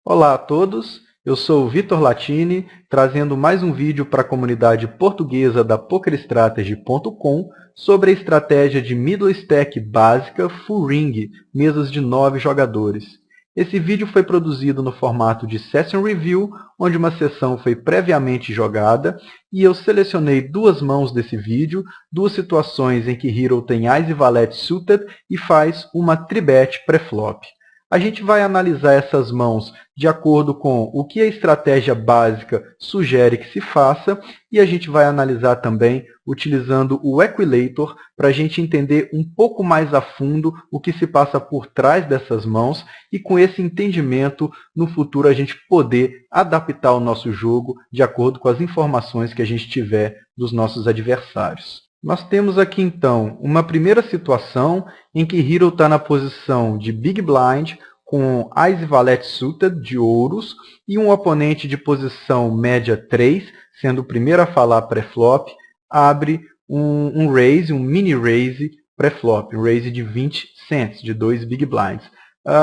Olá a todos, eu sou o Vitor Latini, trazendo mais um vídeo para a comunidade portuguesa da PokerStrategy.com sobre a estratégia de Middle Stack básica Full Ring, mesas de 9 jogadores. Esse vídeo foi produzido no formato de Session Review, onde uma sessão foi previamente jogada, e eu selecionei duas mãos desse vídeo, duas situações em que Hero tem Ás e Valete suited e faz uma tribet pré-flop. A gente vai analisar essas mãos de acordo com o que a estratégia básica sugere que se faça e a gente vai analisar também utilizando o Equilator para a gente entender um pouco mais a fundo o que se passa por trás dessas mãos e com esse entendimento, no futuro, a gente poder adaptar o nosso jogo de acordo com as informações que a gente tiver dos nossos adversários. Nós temos aqui, então, uma primeira situação em que Hero está na posição de Big Blind, com Ás e Valete suited de ouros, e um oponente de posição média 3, sendo o primeiro a falar pré-flop, abre um raise, um mini raise pré-flop, um raise de 20 cents, de 2 Big Blinds.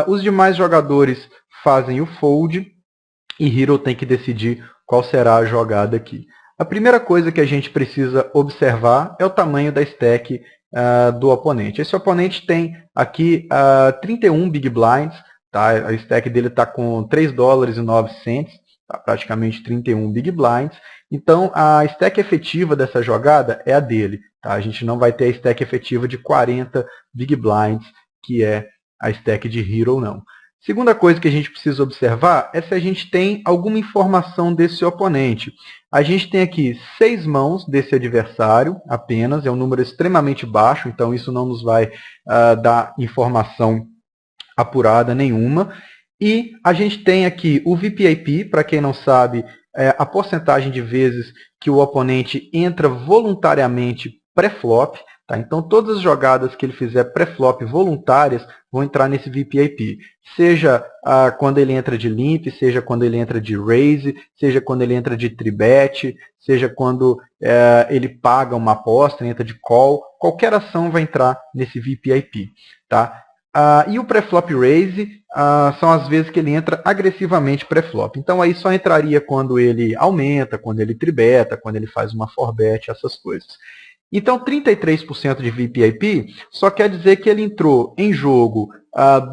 Os demais jogadores fazem o fold e Hero tem que decidir qual será a jogada aqui. A primeira coisa que a gente precisa observar é o tamanho da stack do oponente. Esse oponente tem aqui 31 Big Blinds, tá? A stack dele está com $3,09, tá? Praticamente 31 Big Blinds. Então, a stack efetiva dessa jogada é a dele. Tá? A gente não vai ter a stack efetiva de 40 Big Blinds, que é a stack de Hero, não. Segunda coisa que a gente precisa observar é se a gente tem alguma informação desse oponente. A gente tem aqui 6 mãos desse adversário apenas, é um número extremamente baixo, então isso não nos vai dar informação apurada nenhuma. E a gente tem aqui o VPIP, para quem não sabe, é a porcentagem de vezes que o oponente entra voluntariamente pré-flop. Tá? Então, todas as jogadas que ele fizer pré-flop voluntárias vão entrar nesse VPIP. Seja quando ele entra de limp, seja quando ele entra de raise, seja quando ele entra de tribet, seja quando ele paga uma aposta, entra de call. Qualquer ação vai entrar nesse VPIP. Tá? E o pré-flop raise são as vezes que ele entra agressivamente pré-flop. Então, aí só entraria quando ele aumenta, quando ele tribeta, quando ele faz uma 4bet, essas coisas. Então, 33% de VPIP só quer dizer que ele entrou em jogo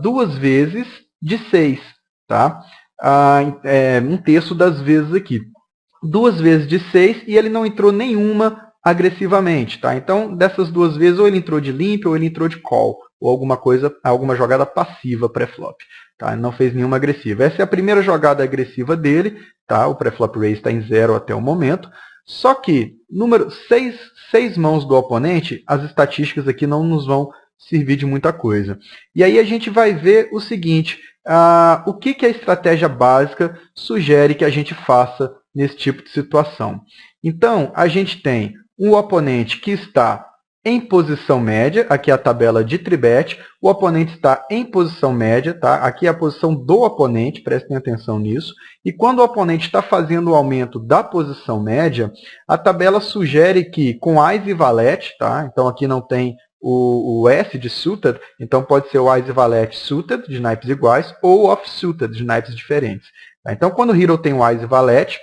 2 vezes de 6. Tá? Um terço das vezes aqui. 2 vezes de 6 e ele não entrou nenhuma agressivamente. Tá? Então, dessas 2 vezes, ou ele entrou de limp ou ele entrou de call, ou alguma jogada passiva pré-flop. Tá? Ele não fez nenhuma agressiva. Essa é a primeira jogada agressiva dele. Tá? O pré-flop raise está em 0 até o momento. Só que, número 6 mãos do oponente, as estatísticas aqui não nos vão servir de muita coisa. E aí a gente vai ver o seguinte, o que a estratégia básica sugere que a gente faça nesse tipo de situação. Então, a gente tem um oponente que está em posição média, aqui é a tabela de tribet, o oponente está em posição média, tá? Aqui é a posição do oponente, prestem atenção nisso, e quando o oponente está fazendo o aumento da posição média, a tabela sugere que com Ás e Valete, tá? Então aqui não tem o S de suited, então pode ser o Ás e Valete suited, de naipes iguais, ou off-suited, de naipes diferentes. Tá? Então quando o Hero tem o Ás e Valete,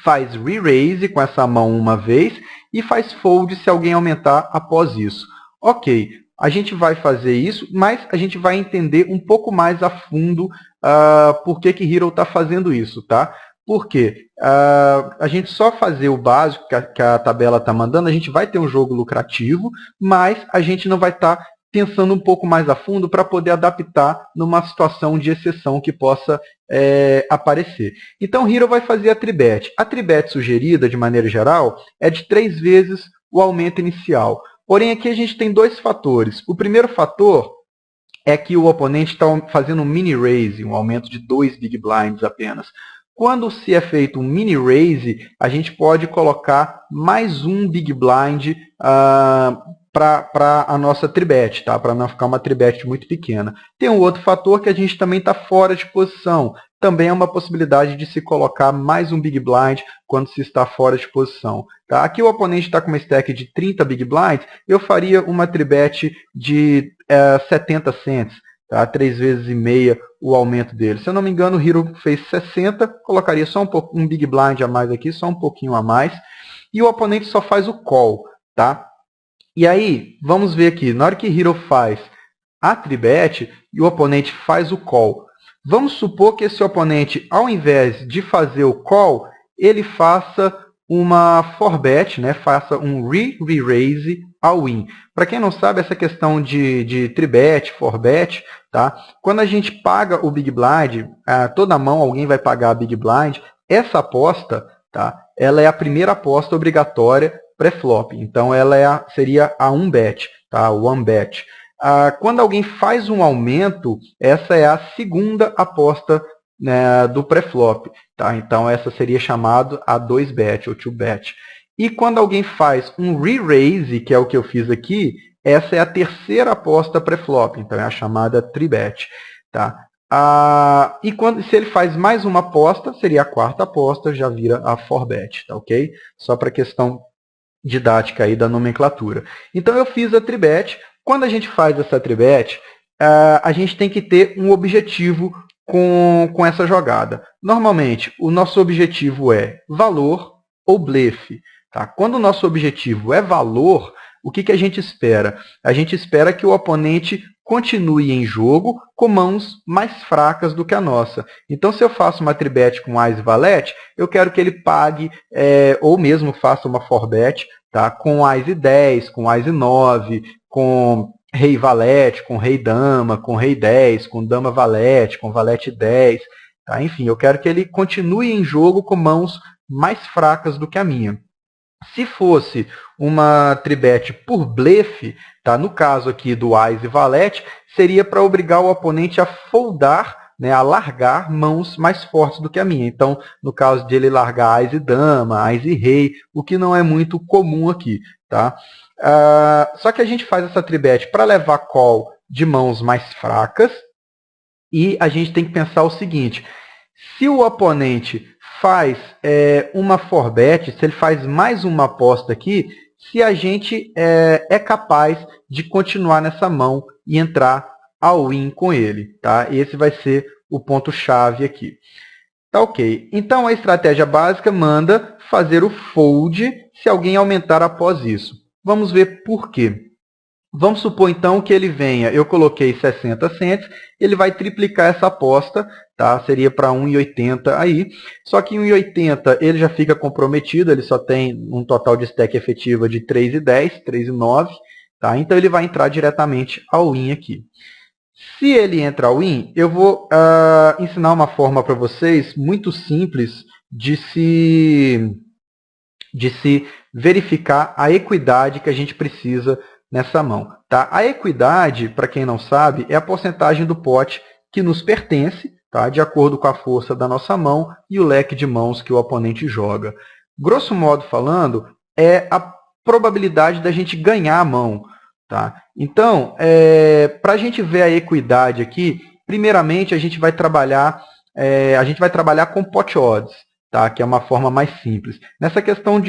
faz re-raise com essa mão uma vez e faz fold se alguém aumentar após isso. Ok, a gente vai fazer isso, mas a gente vai entender um pouco mais a fundo por que Hero está fazendo isso. Tá? Por quê? A gente só fazer o básico que a tabela está mandando, a gente vai ter um jogo lucrativo, mas a gente não vai estar pensando um pouco mais a fundo para poder adaptar numa situação de exceção que possa aparecer. Então, Hero vai fazer a tribet. A tribet sugerida, de maneira geral, é de 3 vezes o aumento inicial. Porém, aqui a gente tem 2 fatores. O primeiro fator é que o oponente está fazendo um mini raise, um aumento de 2 Big Blinds apenas. Quando se é feito um mini raise, a gente pode colocar mais um Big Blind para a nossa tribet, tá? Para não ficar uma tribet muito pequena. Tem um outro fator que a gente também está fora de posição. Também é uma possibilidade de se colocar mais um Big Blind quando se está fora de posição. Tá? Aqui o oponente está com uma stack de 30 Big Blinds, eu faria uma tribet de 70 cents, tá? 3 vezes e meia o aumento dele. Se eu não me engano, o Hero fez 60, colocaria só um Big Blind a mais aqui, só um pouquinho a mais. E o oponente só faz o call. Tá? E aí, vamos ver aqui, na hora que Hero faz a tribet e o oponente faz o call, vamos supor que esse oponente, ao invés de fazer o call, ele faça uma forbet, né? Faça um re-raise ao win. Para quem não sabe, essa questão de tribet, forbet, tá? Quando a gente paga o Big Blind, toda mão alguém vai pagar a Big Blind, essa aposta, tá? Ela é a primeira aposta obrigatória pré-flop. Então, ela seria a 1-bet, tá? O 1-bet. Quando alguém faz um aumento, essa é a segunda aposta, né, do pré-flop. Tá? Então, essa seria chamada a 2-bet ou 2-bet. E quando alguém faz um re-raise, que é o que eu fiz aqui, essa é a terceira aposta pré-flop. Então, é a chamada 3-bet. Tá? E se ele faz mais uma aposta, seria a quarta aposta, já vira a 4-bet. Tá, ok? Só para questão didática aí da nomenclatura. Então, eu fiz a tribet. Quando a gente faz essa tribet, a gente tem que ter um objetivo com essa jogada. Normalmente, o nosso objetivo é valor ou blefe. Tá? Quando o nosso objetivo é valor, o que a gente espera? A gente espera que o oponente continue em jogo com mãos mais fracas do que a nossa. Então, se eu faço uma tribet com Ás e Valete, eu quero que ele pague, ou mesmo faça uma forbet, tá? Com Ás e 10, com Ás e 9, com Rei Valete, com Rei Dama, com Rei 10, com Dama Valete, com Valete 10. Tá? Enfim, eu quero que ele continue em jogo com mãos mais fracas do que a minha. Se fosse uma tribet por blefe, tá? No caso aqui do Ás e Valete, seria para obrigar o oponente a foldar, né, a largar mãos mais fortes do que a minha. Então, no caso de ele largar Ás e Dama, Ás e Rei, o que não é muito comum aqui. Tá? Só que a gente faz essa tribet para levar call de mãos mais fracas, e a gente tem que pensar o seguinte: se o oponente faz uma forbet, se ele faz mais uma aposta aqui, se a gente é capaz de continuar nessa mão e entrar all in com ele. Tá? Esse vai ser o ponto-chave aqui. Tá, ok. Então, a estratégia básica manda fazer o fold se alguém aumentar após isso. Vamos ver por quê. Vamos supor, então, que ele venha, eu coloquei 60 cents, ele vai triplicar essa aposta, tá? Seria para 1,80 aí. Só que em 1,80 ele já fica comprometido, ele só tem um total de stack efetiva de 3,10, 3,9. Tá? Então, ele vai entrar diretamente ao in aqui. Se ele entra ao in, eu vou ensinar uma forma para vocês muito simples de se verificar a equidade que a gente precisa nessa mão. Tá? A equidade, para quem não sabe, é a porcentagem do pote que nos pertence, tá? De acordo com a força da nossa mão e o leque de mãos que o oponente joga. Grosso modo falando, é a probabilidade da gente ganhar a mão. Tá? Então, para a gente ver a equidade aqui, primeiramente a gente vai trabalhar com pot odds, tá? Que é uma forma mais simples. Nessa questão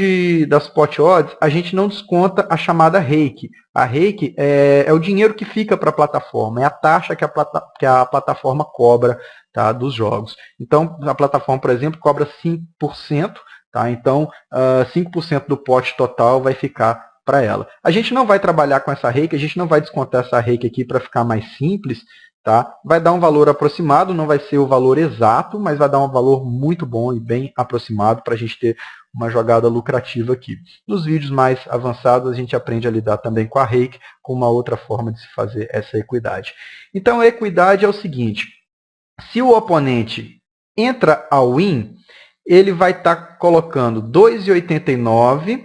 das pot odds, a gente não desconta a chamada rake. A rake é o dinheiro que fica para a plataforma, é a taxa que a plataforma cobra, tá? Dos jogos. Então, a plataforma, por exemplo, cobra 5%, tá? Então, 5% do pote total vai ficar para ela. A gente não vai trabalhar com essa rake, a gente não vai descontar essa rake aqui para ficar mais simples. Tá? Vai dar um valor aproximado, não vai ser o valor exato, mas vai dar um valor muito bom e bem aproximado para a gente ter uma jogada lucrativa aqui. Nos vídeos mais avançados, a gente aprende a lidar também com a rake, com uma outra forma de se fazer essa equidade. Então, a equidade é o seguinte: se o oponente entra ao win, ele vai estar colocando 2,89,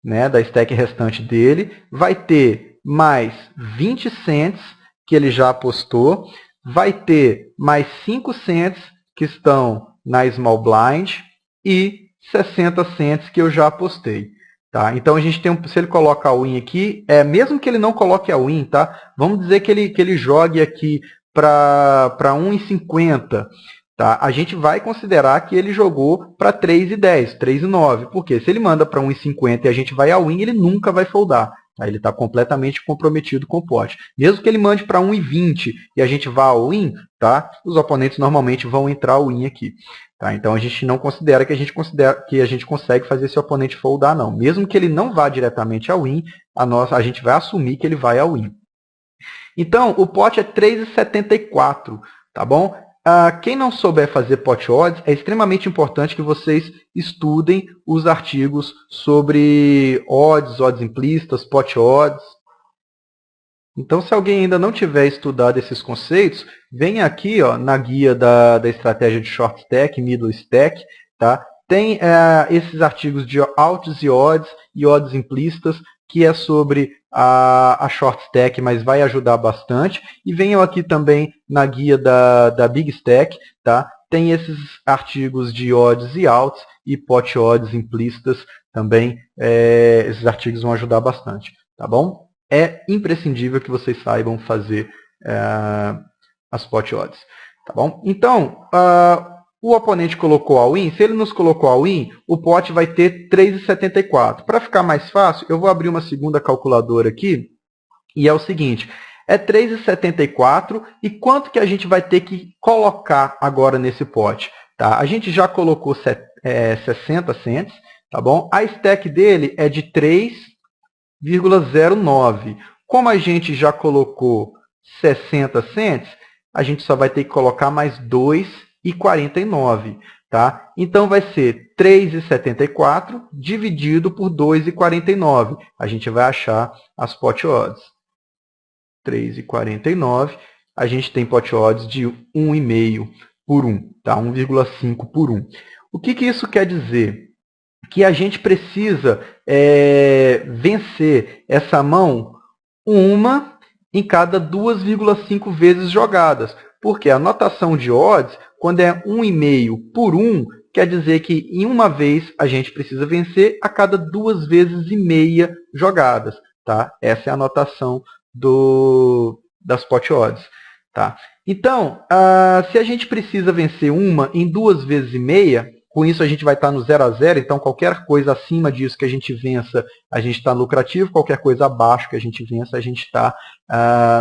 né, da stack restante dele, vai ter mais 20 cents, que ele já apostou, vai ter mais 5 cents que estão na Small Blind e 60 cents que eu já apostei. Tá? Então, a gente tem se ele coloca a win aqui, mesmo que ele não coloque a win, tá? Vamos dizer que ele jogue aqui para 1,50. Tá? A gente vai considerar que ele jogou para 3,10, 3,9. Por quê? Se ele manda para 1,50 e a gente vai a win, ele nunca vai foldar. Tá? Ele está completamente comprometido com o pot. Mesmo que ele mande para 1,20 e a gente vá ao win, tá? Os oponentes normalmente vão entrar ao win aqui. Tá? Então, a gente não considera que a gente consegue fazer esse oponente foldar, não. Mesmo que ele não vá diretamente ao win, a gente vai assumir que ele vai ao win. Então, o pot é 3,74, tá bom? Quem não souber fazer pot odds, é extremamente importante que vocês estudem os artigos sobre odds, odds implícitas, pot odds. Então, se alguém ainda não tiver estudado esses conceitos, venha aqui ó, na guia da estratégia de short stack, middle stack, tá? Tem esses artigos de alts e odds implícitas, que é sobre a short stack, mas vai ajudar bastante. E venham aqui também na guia da Big Stack, tá? Tem esses artigos de odds e alts e pot odds implícitas também. Esses artigos vão ajudar bastante, tá bom? É imprescindível que vocês saibam fazer as pot odds, tá bom? Então, o oponente colocou all in. Se ele nos colocou all in, o pot vai ter 3,74. Para ficar mais fácil, eu vou abrir uma segunda calculadora aqui. E é o seguinte, é 3,74. E quanto que a gente vai ter que colocar agora nesse pot? Tá? A gente já colocou 60 cents, tá bom? A stack dele é de 3,09. Como a gente já colocou 60 cents, a gente só vai ter que colocar mais 2,49. Tá? Então, vai ser 3,74 dividido por 2,49. A gente vai achar as pot odds. 3,49. A gente tem pot odds de 1,5 por 1. Tá? 1,5 por 1. O que isso quer dizer? Que a gente precisa vencer essa mão uma em cada 2,5 vezes jogadas. Porque a notação de odds, quando é 1,5 por 1, quer dizer que em uma vez a gente precisa vencer a cada 2 vezes e meia jogadas. Tá? Essa é a notação das pot odds. Tá? Então, se a gente precisa vencer uma em 2 vezes e meia, com isso a gente vai estar no 0 a 0, então qualquer coisa acima disso que a gente vença, a gente está lucrativo, qualquer coisa abaixo que a gente vença, a gente está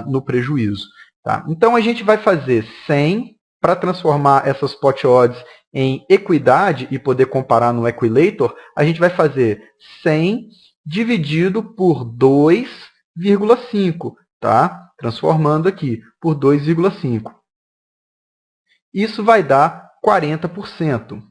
no prejuízo. Tá? Então, a gente vai fazer 100 para transformar essas pot odds em equidade e poder comparar no equilator, a gente vai fazer 100 dividido por 2,5, tá? Transformando aqui por 2,5. Isso vai dar 40%.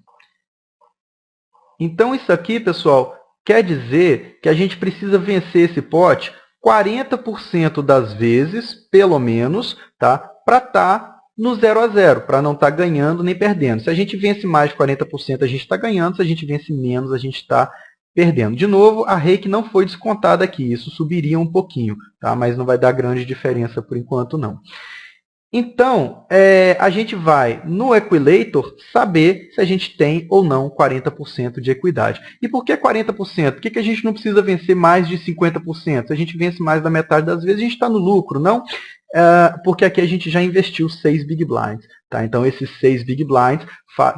Então, isso aqui, pessoal, quer dizer que a gente precisa vencer esse pot 40% das vezes, pelo menos, tá? Para estar no 0 a 0, para não estar ganhando nem perdendo. Se a gente vence mais de 40%, a gente está ganhando. Se a gente vence menos, a gente está perdendo. De novo, a rake não foi descontada aqui. Isso subiria um pouquinho, tá? Mas não vai dar grande diferença por enquanto, não. Então, a gente vai, no equilator, saber se a gente tem ou não 40% de equidade. E por que 40%? Por que a gente não precisa vencer mais de 50%? Se a gente vence mais da metade das vezes, a gente está no lucro, não? Porque aqui a gente já investiu 6 Big Blinds. Tá? Então, esses 6 Big Blinds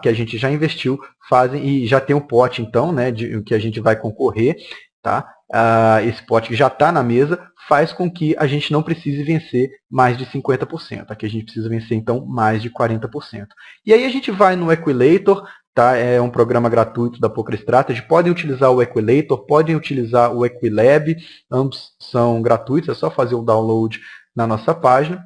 que a gente já investiu fazem, e já tem o pote, então, né, que a gente vai concorrer. Tá? Esse pote que já está na mesa faz com que a gente não precise vencer mais de 50%. Aqui a gente precisa vencer, então, mais de 40%. E aí a gente vai no Equilator, tá? É um programa gratuito da PokerStrategy. Podem utilizar o Equilator, podem utilizar o Equilab, ambos são gratuitos, é só fazer o download na nossa página.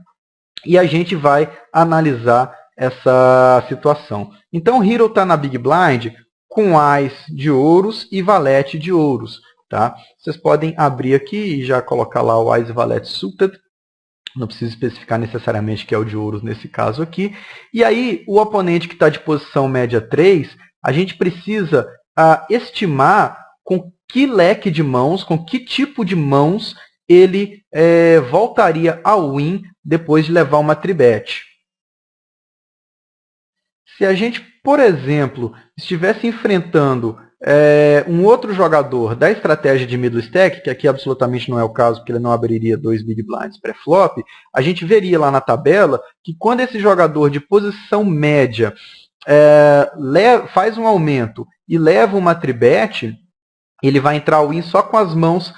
E a gente vai analisar essa situação. Então, o Hero está na Big Blind com Ás de ouros e Valete de ouros. Tá? Vocês podem abrir aqui e já colocar lá o Ás e Valete Suited. Não precisa especificar necessariamente que é o de ouros nesse caso aqui. E aí, o oponente que está de posição média 3, a gente precisa estimar com que leque de mãos, com que tipo de mãos ele voltaria ao win depois de levar uma tribet. Se a gente, por exemplo, estivesse enfrentando um outro jogador da estratégia de middle stack, que aqui absolutamente não é o caso, porque ele não abriria 2 big blinds pré-flop, a gente veria lá na tabela que quando esse jogador de posição média faz um aumento e leva uma tribet, ele vai entrar all-in só com as mãos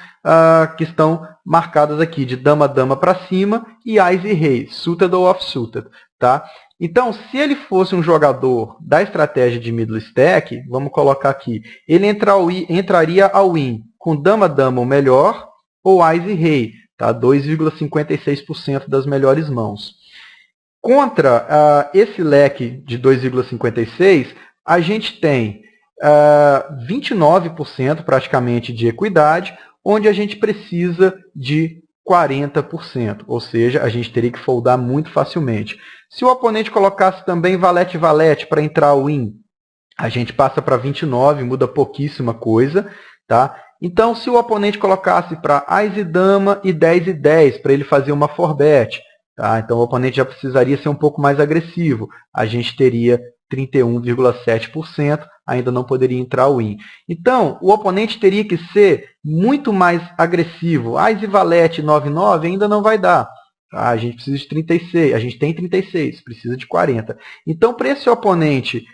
que estão marcadas aqui, de dama-dama para cima e ás e rei, suited ou off-suited. Tá? Então, se ele fosse um jogador da estratégia de middle stack, vamos colocar aqui, ele entraria all-in com dama-dama ou melhor, ou ás e rei, tá? 2,56% das melhores mãos. Contra esse leque de 2,56%, a gente tem 29% praticamente de equidade, onde a gente precisa de 40%, ou seja, a gente teria que foldar muito facilmente. Se o oponente colocasse também valete-valete para entrar all-in, a gente passa para 29%, muda pouquíssima coisa. Tá? Então, se o oponente colocasse para ás e dama e 10 e 10, para ele fazer uma 4-bet, tá? Então o oponente já precisaria ser um pouco mais agressivo. A gente teria 31,7%, ainda não poderia entrar all-in. Então, o oponente teria que ser muito mais agressivo. Ás e valete 9-9 ainda não vai dar. Tá? A gente precisa de 36, a gente tem 36, precisa de 40. Então, para esse oponente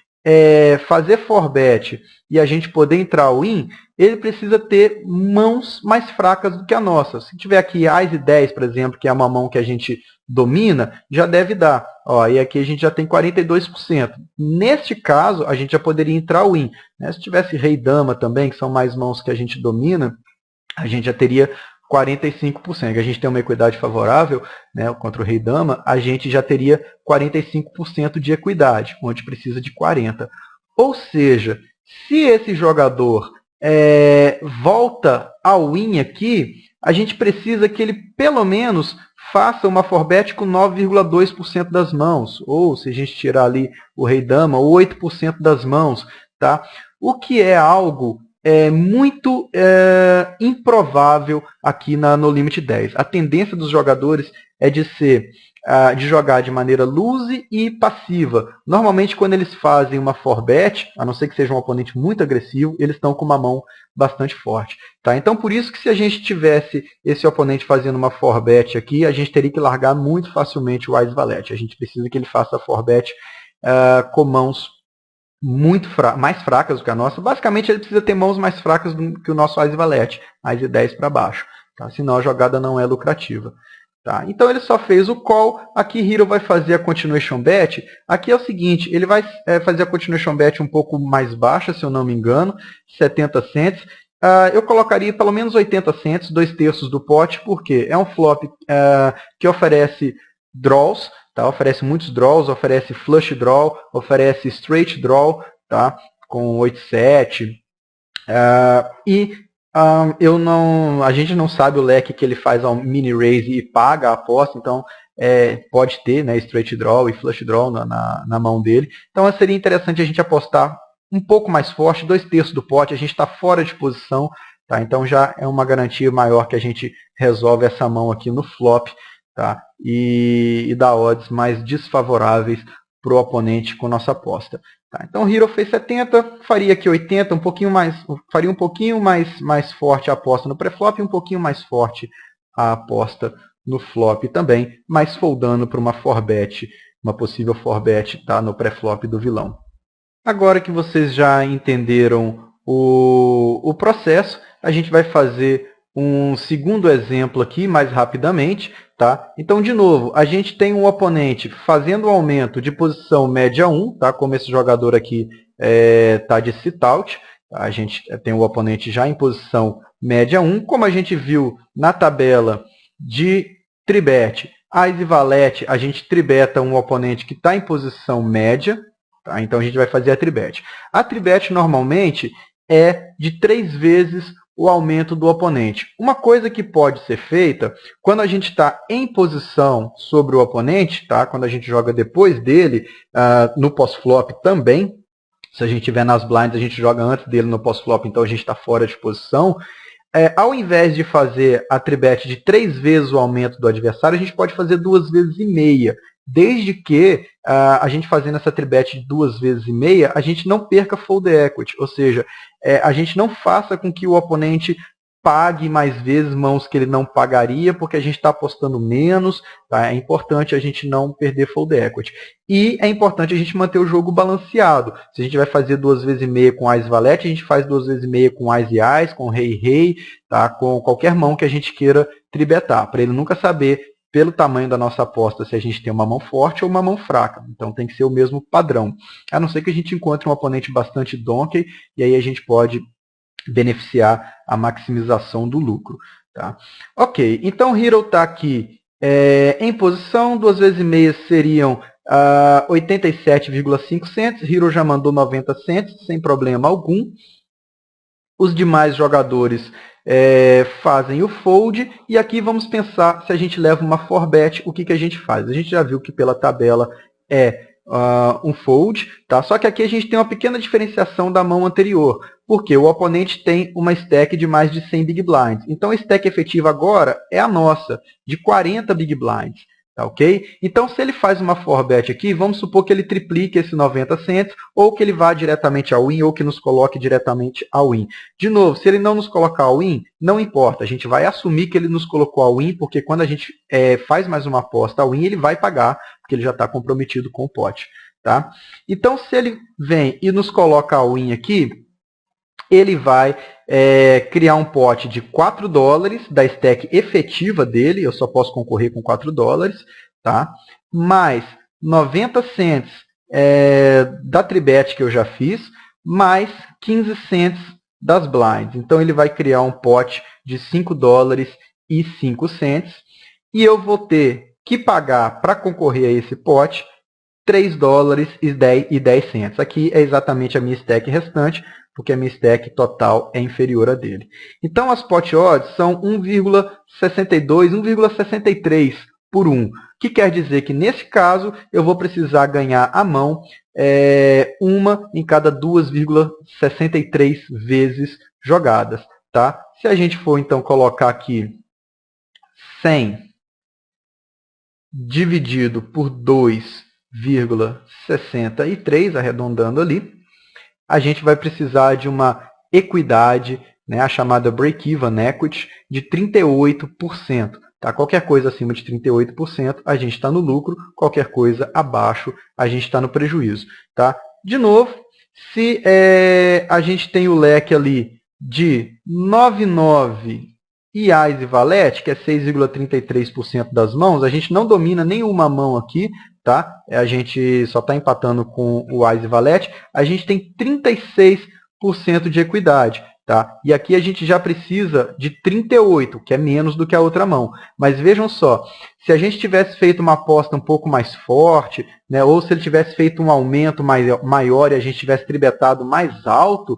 fazer 4-bet e a gente poder entrar all-in, ele precisa ter mãos mais fracas do que a nossa. Se tiver aqui ás e 10, por exemplo, que é uma mão que a gente domina, já deve dar. Ó, e aqui a gente já tem 42%. Neste caso, a gente já poderia entrar all-in. Né? Se tivesse rei e dama também, que são mais mãos que a gente domina, a gente já teria 45%. A gente tem uma equidade favorável, né, contra o rei e dama, a gente já teria 45% de equidade, onde precisa de 40%. Ou seja, se esse jogador volta all-in aqui, a gente precisa que ele, pelo menos, faça uma 4-bet com 9,2% das mãos. Ou, se a gente tirar ali o rei-dama, 8% das mãos. Tá? O que é algo muito improvável aqui na No Limit 10. A tendência dos jogadores é de jogar de maneira loose e passiva. Normalmente, quando eles fazem uma 4-bet, a não ser que seja um oponente muito agressivo, eles estão com uma mão bastante forte. Tá? Então, por isso que se a gente tivesse esse oponente fazendo uma 4-bet aqui, a gente teria que largar muito facilmente o ás-valete. A gente precisa que ele faça a 4-bet com mãos mais fracas do que a nossa. Basicamente, ele precisa ter mãos mais fracas do que o nosso ás e valete, ás e 10 para baixo. Tá? Senão a jogada não é lucrativa. Tá? Então ele só fez o call. Aqui Hero vai fazer a continuation bet. Aqui é o seguinte, ele vai fazer a continuation bet um pouco mais baixa, se eu não me engano, 70 cents. Eu colocaria pelo menos 80 cents, 2/3 do pote, porque é um flop que oferece draws. Tá? Oferece muitos draws, oferece flush draw, oferece straight draw, tá? Com 8-7. A gente não sabe o leque que ele faz ao mini raise e paga a aposta, então pode ter, né, straight draw e flush draw na mão dele. Então seria interessante a gente apostar um pouco mais forte, 2/3 do pote, a gente está fora de posição, tá? Então já é uma garantia maior que a gente resolve essa mão aqui no flop. Tá? E dá odds mais desfavoráveis para o oponente com nossa aposta. Tá? Então o Hero fez 70, faria aqui 80, faria um pouquinho mais forte a aposta no pré-flop e um pouquinho mais forte a aposta no flop também, mas foldando para uma 4-bet, uma possível 4-bet, tá? No pré-flop do vilão. Agora que vocês já entenderam o processo, a gente vai fazer um segundo exemplo aqui, mais rapidamente. Tá? Então, de novo, a gente tem um oponente fazendo um aumento de posição média 1, tá? Como esse jogador aqui está de sit-out. A gente tem o oponente já em posição média 1. Como a gente viu na tabela de tribet, ás e valete, a gente tribeta um oponente que está em posição média. Tá? Então, a gente vai fazer a tribet. A tribet, normalmente, é de 3 vezes o aumento do oponente. Uma coisa que pode ser feita, quando a gente está em posição sobre o oponente, tá? Quando a gente joga depois dele, no pós-flop também, se a gente estiver nas blinds, a gente joga antes dele no pós-flop, então a gente está fora de posição. Ao invés de fazer a tribet de 3 vezes o aumento do adversário, a gente pode fazer 2,5 vezes. Desde que a gente fazendo essa tribet de 2,5 vezes, a gente não perca fold equity, ou seja, a gente não faça com que o oponente pague mais vezes mãos que ele não pagaria, porque a gente está apostando menos, tá? É importante a gente não perder fold equity. E é importante a gente manter o jogo balanceado. Se a gente vai fazer 2 vezes e meia com Ás e Valete, a gente faz 2 vezes e meia com Ás e Ás, com Rei e Rei, tá? Com qualquer mão que a gente queira tribetar, para ele nunca saber, pelo tamanho da nossa aposta, se a gente tem uma mão forte ou uma mão fraca. Então tem que ser o mesmo padrão. A não ser que a gente encontre um oponente bastante donkey, e aí a gente pode beneficiar a maximização do lucro. Tá? Ok, então o Hero está aqui em posição, 2 vezes e meia seriam 87,5 cents, Hero já mandou 90 cents, sem problema algum. Os demais jogadores fazem o fold, e aqui vamos pensar se a gente leva uma 4bet, o que a gente faz? A gente já viu que pela tabela é um fold, tá? Só que aqui a gente tem uma pequena diferenciação da mão anterior, porque o oponente tem uma stack de mais de 100 Big Blinds. Então a stack efetiva agora é a nossa, de 40 Big Blinds. Tá, ok? Então, se ele faz uma 4bet aqui, vamos supor que ele triplique esse 90 cents, ou que ele vá diretamente ao win, ou que nos coloque diretamente ao win. De novo, se ele não nos colocar ao win, não importa. A gente vai assumir que ele nos colocou ao win, porque quando a gente faz mais uma aposta ao win, ele vai pagar, porque ele já está comprometido com o pote. Tá? Então, se ele vem e nos coloca ao win aqui, ele vai criar um pote de 4 dólares da stack efetiva dele, eu só posso concorrer com 4 dólares, tá? Mais 90 cents da tribet que eu já fiz, mais 15 cents das blinds. Então ele vai criar um pote de 5 dólares e 5 cents, e eu vou ter que pagar para concorrer a esse pote 3 dólares e 10 cents. Aqui é exatamente a minha stack restante, porque a minha stack total é inferior a dele. Então, as pot odds são 1,62, 1,63 por 1. Que quer dizer que, nesse caso, eu vou precisar ganhar a mão uma em cada 2,63 vezes jogadas. Tá? Se a gente for, então, colocar aqui 100 dividido por 2,63, arredondando ali, a gente vai precisar de uma equidade, né, a chamada break-even equity, de 38%. Tá? Qualquer coisa acima de 38%, a gente está no lucro, qualquer coisa abaixo, a gente está no prejuízo. Tá? De novo, se a gente tem o leque ali de 99 e Ás e Valete, que é 6,33% das mãos, a gente não domina nenhuma mão aqui, tá? A gente só está empatando com o Ás e Valete, a gente tem 36% de equidade. Tá? E aqui a gente já precisa de 38, que é menos do que a outra mão. Mas vejam só, se a gente tivesse feito uma aposta um pouco mais forte, né, ou se ele tivesse feito um aumento maior e a gente tivesse tribetado mais alto,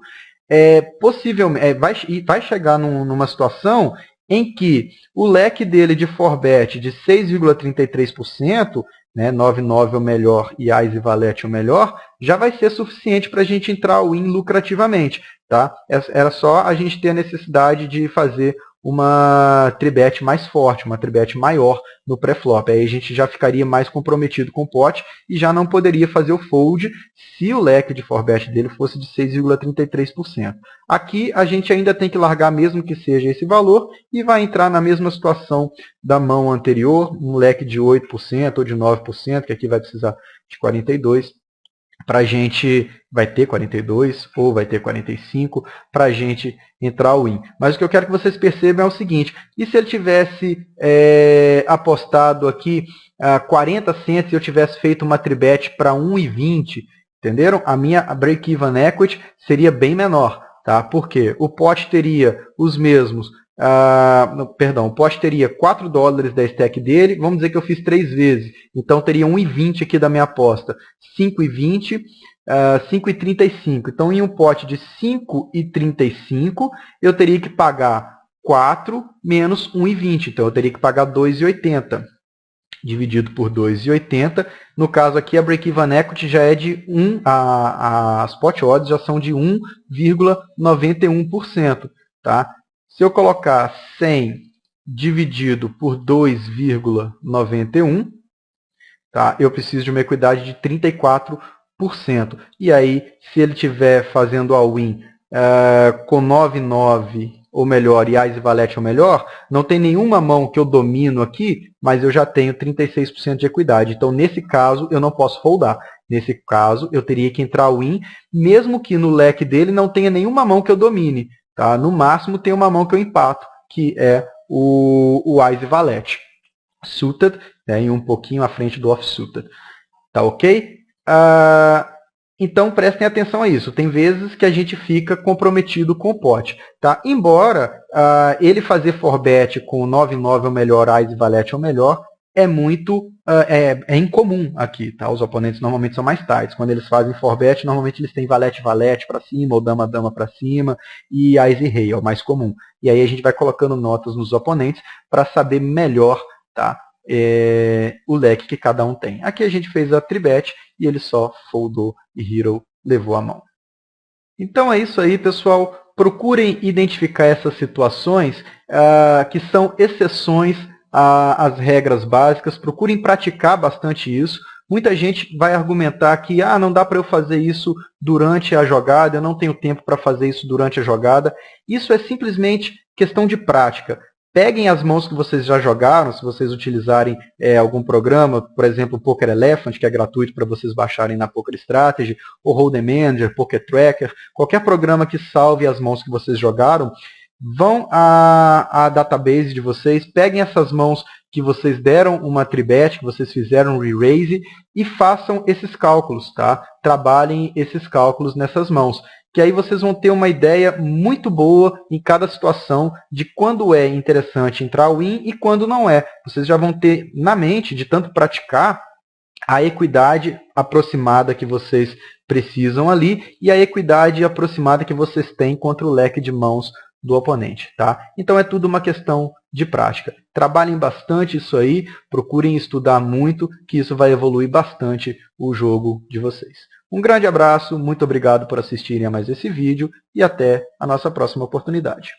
possivelmente vai chegar numa situação em que o leque dele de 4bet de 6,33%, né, 9,9 é o melhor e Ás e Valete é o melhor, já vai ser suficiente para a gente entrar ao win lucrativamente. Tá? Era só a gente ter a necessidade de fazer uma tribet mais forte, uma tribet maior no pré-flop. Aí a gente já ficaria mais comprometido com o pote e já não poderia fazer o fold se o leque de 4bet dele fosse de 6,33%. Aqui a gente ainda tem que largar mesmo que seja esse valor e vai entrar na mesma situação da mão anterior, um leque de 8% ou de 9%, que aqui vai precisar de 42%. Para a gente vai ter 42 ou vai ter 45 para a gente entrar ao win. Mas o que eu quero que vocês percebam é o seguinte, e se ele tivesse apostado aqui 40 cents e eu tivesse feito uma tribet para 1,20, entenderam? A minha break-even equity seria bem menor. Tá? Porque o pote teria os mesmos, o pote teria 4 dólares da stack dele, vamos dizer que eu fiz 3 vezes, então teria 1,20 aqui da minha aposta, 5,20, 5,35. Então, em um pote de 5,35, eu teria que pagar 4 menos 1,20, então eu teria que pagar 2,80. Dividido por 2,80. No caso aqui, a break-even equity já é de 1, as pot odds já são de 1,91%. Tá? Se eu colocar 100 dividido por 2,91, tá? Eu preciso de uma equidade de 34%. E aí, se ele estiver fazendo all-in com 9-9 ou melhor e Ás e Valete ou melhor, não tem nenhuma mão que eu domino aqui, mas eu já tenho 36% de equidade. Então, nesse caso, eu não posso foldar. Nesse caso, eu teria que entrar win, mesmo que no leque dele não tenha nenhuma mão que eu domine. Tá? No máximo, tem uma mão que eu empato, que é o Ás e Valete. Suited, né, e um pouquinho à frente do off-suited. Tá ok? Então, prestem atenção a isso. Tem vezes que a gente fica comprometido com o pote. Tá? Embora ele fazer 4-bet com 9-9 ou melhor, Ás e Valete ou melhor, é muito incomum aqui. Tá? Os oponentes normalmente são mais tights. Quando eles fazem 4-bet, normalmente eles têm Valete para cima, ou Dama para cima, e Ás e Rei, é o mais comum. E aí a gente vai colocando notas nos oponentes para saber melhor, tá? O leque que cada um tem. Aqui a gente fez a tribet e ele só foldou e Hero levou a mão. Então é isso aí, pessoal. Procurem identificar essas situações que são exceções às regras básicas. Procurem praticar bastante isso. Muita gente vai argumentar que não dá para eu fazer isso durante a jogada, eu não tenho tempo para fazer isso durante a jogada. Isso é simplesmente questão de prática. Peguem as mãos que vocês já jogaram, se vocês utilizarem algum programa, por exemplo, o Poker Elephant, que é gratuito para vocês baixarem na Poker Strategy, ou Hold'em Manager, Poker Tracker, qualquer programa que salve as mãos que vocês jogaram, vão à database de vocês, peguem essas mãos que vocês deram uma tribet, que vocês fizeram um re-raise, e façam esses cálculos, tá? Trabalhem esses cálculos nessas mãos. Que aí vocês vão ter uma ideia muito boa em cada situação de quando é interessante entrar win e quando não é. Vocês já vão ter na mente, de tanto praticar, a equidade aproximada que vocês precisam ali e a equidade aproximada que vocês têm contra o leque de mãos do oponente. Tá? Então é tudo uma questão de prática. Trabalhem bastante isso aí, procurem estudar muito, que isso vai evoluir bastante o jogo de vocês. Um grande abraço, muito obrigado por assistirem a mais esse vídeo e até a nossa próxima oportunidade.